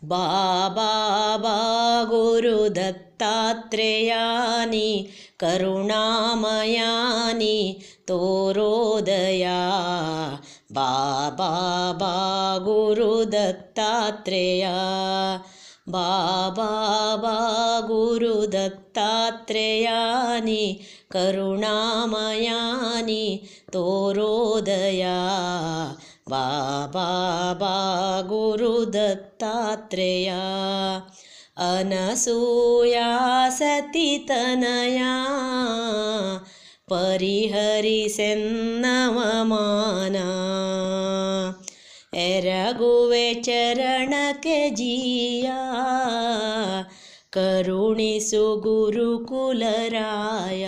ಬಾಬಾ ಬಾ ಗುರು ದತ್ತಾತ್ರೇಯಾನಿ ಕರುಣಾಮಯಾನಿ ತೋರೋದಯ. ಬಾಬಾ ಬಾ ಗುರು ದತ್ತಾತ್ರೇಯ. ಬಾಬಾ ಬಾ ಗುರು ದತ್ತಾತ್ರೇಯಾನಿ ಕರುಣಾಮಯಾನಿ ತೋರೋದಯ. ಬಾಬಾ ಬಾ ಗುರು ದತ್ತಾತ್ರೇಯ. ಅನಸೂಯಾ ಸತಿತನಯ ಪರಿಹರಿಸೆನ್ನವಮಾನ. ಎರಗುವೆ ಚರಣಕ್ಕೆ ಜೀಯ ಕರುಣಿಸು ಗುರುಕುಲರಾಯ.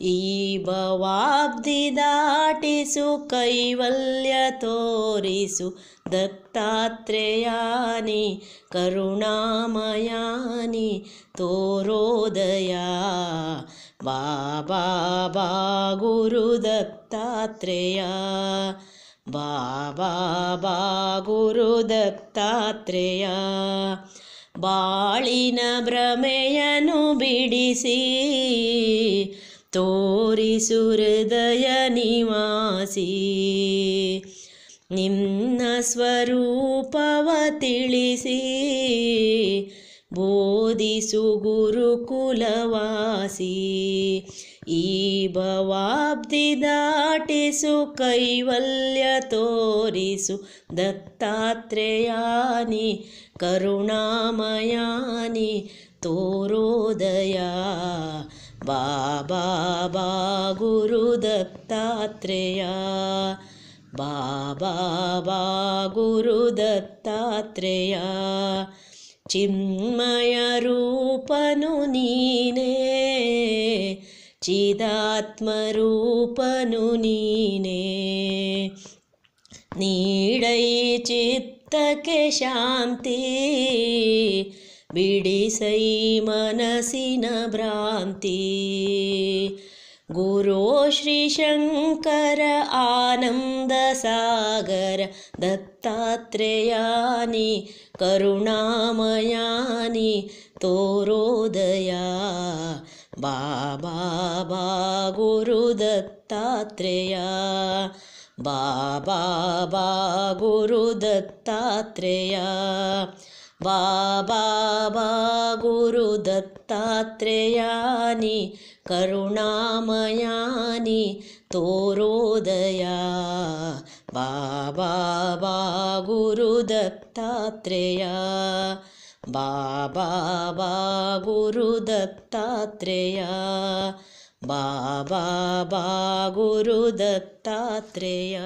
ಈ ಭವಾಬ್ದಿ ದಾಟಿಸು ಕೈವಲ್ಯ ತೋರಿಸು ದತ್ತಾತ್ರೇಯಾನಿ ಕರುಣಾಮಯಾನಿ ತೋರೋದಯ. ಬಾಬಾ ಬಾ ಗುರು ದತ್ತಾತ್ರೇಯ. ಬಾಬಾ ಬಾ ಗುರು ದತ್ತಾತ್ರೇಯ. ಬಾಳಿನ ಭ್ರಮೆಯನ್ನು ಬಿಡಿಸಿ ತೋರಿಸು ಹೃದಯ ನಿವಾಸಿ. ನಿನ್ನ ಸ್ವರೂಪವ ತಿಳಿಸಿ ಬೋಧಿಸು ಗುರುಕುಲವಾಸಿ. ಈ ಭವಾಬ್ದಿ ದಾಟಿಸು ಕೈವಲ್ಯ ತೋರಿಸು ದತ್ತಾತ್ರೇಯಾನಿ ಕರುಣಾಮಯಾನಿ ತೋರೋದಯ. ಬಾಬಾ ಬಾ ಗುರು ದತ್ತಾತ್ರೇಯ. ಬಾಬಾ ಬಾ ಗುರು ದತ್ತಾತ್ರೇಯ. ಚಿನ್ಮಯ ರೂಪನು ನೀನೇ ಚಿದಾತ್ಮರೂಪನು ನೀನೇ. ನೀಡೈ ಚಿತ್ತಕ್ಕೆ ಶಾಂತಿ ಬಿಡಿಸೈ ಮನಸ್ಸಿನ ಭ್ರಾಂತಿ. ಗುರೋ ಶ್ರೀ ಶಂಕರ ಆನಂದ ಸಾಗರ ದತ್ತಾತ್ರೇಯಾನಿ ಕರುಣಾಮಯಾನಿ ತೋರೋದಯ. ಬಾಬಾ ಬಾ ಗುರು ದತ್ತಾತ್ರೇಯ. ಬಾಬಾ ಬಾ ಗುರು ದತ್ತಾತ್ರೇಯ. ಬಾಬಾ ಬಾ ಗುರು ದತ್ತಾತ್ರೇಯಾನಿ ಕರುಣಾಮಯಾನಿ ತೋರೋದಯ. ಬಾಬಾ ಬಾ ಗುರು ದತ್ತಾತ್ರೇಯ. ಬಾಬಾ ಬಾ ಗುರು ದತ್ತಾತ್ರೇಯ. ಬಾಬಾ ಬಾ ಗುರು ದತ್ತಾತ್ರೇಯ.